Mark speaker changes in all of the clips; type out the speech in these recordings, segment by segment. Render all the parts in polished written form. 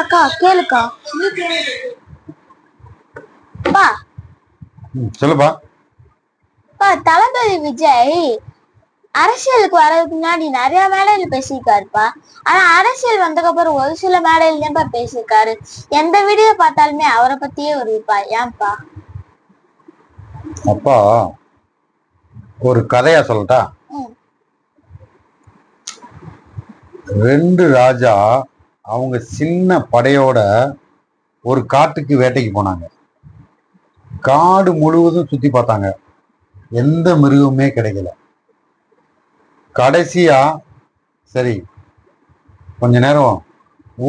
Speaker 1: அக்கா கேளுக்கா. பா
Speaker 2: சொல்லுப்பா.
Speaker 1: தளபதி விஜய் அரசியலுக்கு வர்றதுக்கு முன்னாடி நிறைய மேடையில பேசியிருக்காருப்பா. ஆனா அரசியல் வந்ததுக்கு அப்புறம் ஒரு சில மேடையில தான்ப்பா பேசியிருக்காரு. எந்த வீடியோ பார்த்தாலுமே அவரை பத்தியே வருதுப்பா. ஏன்பா?
Speaker 2: அப்பா ஒரு கதையா சொல்லட்டா? ரெண்டு ராஜா அவங்க சின்ன படையோட ஒரு காட்டுக்கு வேட்டைக்கு போனாங்க. காடு முழுவதும் சுத்தி பார்த்தாங்க. எந்த மிருகமுமே கிடைக்கல. கடைசியா சரி கொஞ்ச நேரம்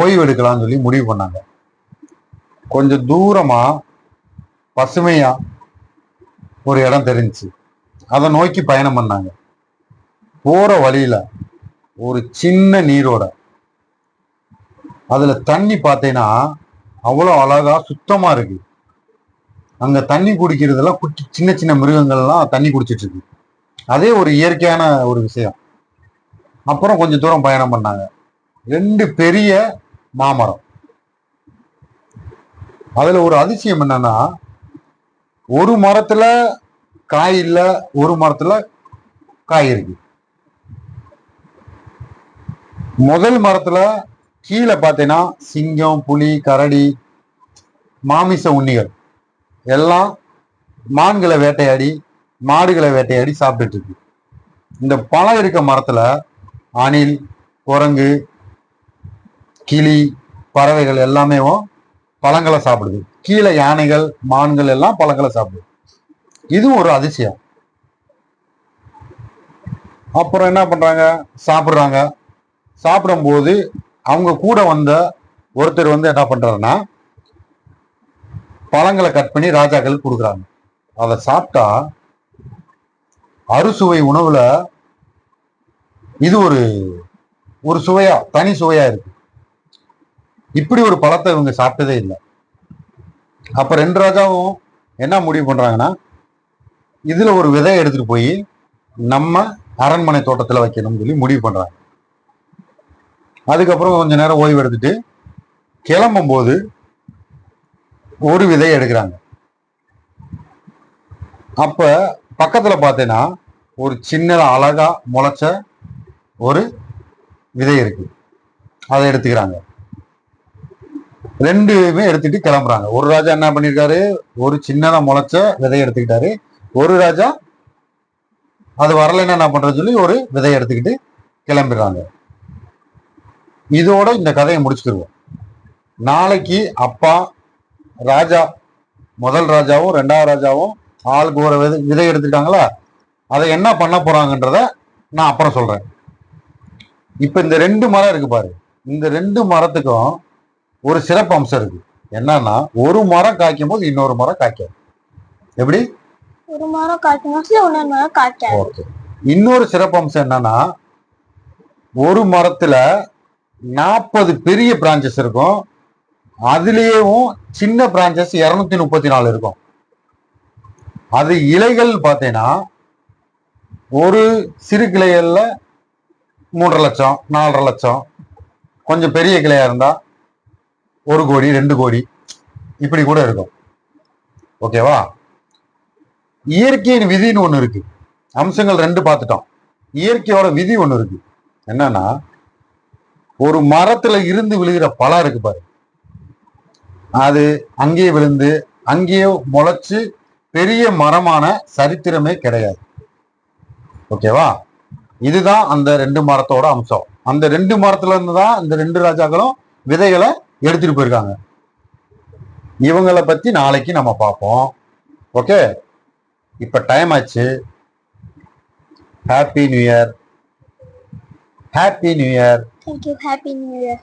Speaker 2: ஓய்வு எடுக்கலாம்னு சொல்லி முடிவு பண்ணாங்க. கொஞ்சம் தூரமா பசுமையா ஒரு இடம் தெரிஞ்சுச்சு. அதை நோக்கி பயணம் பண்ணாங்க. போற வழியில ஒரு சின்ன நீரோட, அதுல தண்ணி பார்த்தீங்கன்னா அவ்வளோ அழகா சுத்தமா இருக்கு. அங்க தண்ணி குடிக்கிறதெல்லாம் குட்டி சின்ன சின்ன மிருகங்கள்லாம் தண்ணி குடிச்சிட்டு இருக்கு. அதே ஒரு இயற்கையான ஒரு விஷயம். அப்புறம் கொஞ்சம் தூரம் பயணம் பண்ணாங்க. ரெண்டு பெரிய மாமரம். அதுல ஒரு அதிசயம் என்னன்னா, ஒரு மரத்துல காய் இல்ல, ஒரு மரத்துல காய் இருக்கு. முதல் மரத்துல கீழே பார்த்தீங்கன்னா சிங்கம், புலி, கரடி, மாமிச உண்ணிகள் எல்லாம் மான்களை வேட்டையாடி மாடுகளை வேட்டையாடி சாப்பிட்டுட்டு இருக்கு. இந்த பழம் இருக்க மரத்துல அணில், குரங்கு, கிளி, பறவைகள் எல்லாமே பழங்களை சாப்பிடுது. கீழே யானைகள், மான்கள் எல்லாம் பழங்களை சாப்பிடுது. இது ஒரு அதிசயம். அப்புறம் என்ன பண்றாங்க? சாப்பிடுறாங்க. சாப்பிடும்போது அவங்க கூட வந்த ஒருத்தர் என்ன பண்றாருன்னா, பழங்களை கட் பண்ணி ராஜாக்களுக்கு கொடுக்குறாங்க. அதை சாப்பிட்டா அறுசுவை உணவுல இது ஒரு ஒரு சுவையா, தனி சுவையா இருக்கு. இப்படி ஒரு பழத்தை இவங்க சாப்பிட்டதே இல்லை. அப்ப ரெண்டு ராஜாவும் என்ன முடிவு பண்றாங்கன்னா, இதுல ஒரு விதையை எடுத்துட்டு போய் நம்ம அரண்மனை தோட்டத்துல வைக்கணும்னு சொல்லி முடிவு பண்றாங்க. அதுக்கப்புறம் கொஞ்ச நேரம் ஓய்வு எடுத்துட்டு கிளம்பும் போது ஒரு விதையை எடுக்கிறாங்க. அப்ப பக்கத்துல பார்த்தீங்கன்னா ஒரு சின்ன அழகா முளைச்ச ஒரு விதை இருக்கு. அதை எடுத்துக்கிறாங்க. ரெண்டுமே எடுத்துட்டு கிளம்புறாங்க. ஒரு ராஜா என்ன பண்ணிருக்காரு? ஒரு சின்னதா முளைச்ச விதையை எடுத்துக்கிட்டாரு. ஒரு ராஜா அது வரலைன்னா என்ன பண்றது சொல்லி ஒரு விதையை எடுத்துக்கிட்டு கிளம்பிடுறாங்க. இதோட இந்த கதையை முடிச்சுக்கிடுவோம். நாளைக்கு அப்பா ராஜா, முதல் ராஜாவும் ரெண்டாவது ராஜாவும் ஆளுக்கு ஒரு விதை எடுத்துட்டாங்களா, அதை என்ன பண்ண போறாங்கன்றத நான் அப்புறம் சொல்றேன். இப்ப இந்த ரெண்டு மரம் இருக்கு பாரு, இந்த ரெண்டு மரத்துக்கும் ஒரு சிறப்பு அம்சம் இருக்கு. என்னன்னா, ஒரு மரம் காய்க்கும் போது இன்னொரு மரம் காய்க்காது. எப்படி?
Speaker 1: ஒரு மரம் காய்க்கும் போது இன்னொரு மரம் காய்க்காது.
Speaker 2: ஓகே. இன்னொரு சிறப்பு அம்சம் என்னன்னா, ஒரு மரத்துல 40 பெரிய பிரான்சஸ் இருக்கும். அதுலயும் சின்ன பிரான்சஸ் 234 இருக்கும். அது இலைகள் பார்த்தீங்கன்னா ஒரு சிறு கிளைகள்ல 3.5 லட்சம் 4.5 லட்சம், கொஞ்சம் பெரிய கிளையா இருந்தா 1 கோடி 2 கோடி இப்படி கூட இருக்கும். ஓகேவா? இயற்கையின் விதின்னு ஒண்ணு இருக்கு. அம்சங்கள் ரெண்டு பார்த்துட்டோம். இயற்கையோட விதி ஒண்ணு இருக்கு. என்னன்னா, ஒரு மரத்துல இருந்து விழுகிற பழம் இருக்கு பாரு, அது அங்கேயே விழுந்து அங்கேயே முளைச்சு பெரிய மரமான சரித்திரமே கிடையாது. ஓகேவா? இதுதான் அந்த ரெண்டு மரத்தோட அம்சம். அந்த ரெண்டு மரத்துல இருந்து தான் இந்த ரெண்டு ராஜாக்களும் விதைகளை எடுத்துட்டு போயிருக்காங்க. இவங்களை பத்தி நாளைக்கு நம்ம பார்ப்போம். ஓகே, இப்ப டைம் ஆச்சு. Happy new year. Happy new year.
Speaker 1: Thank you. Happy New Year.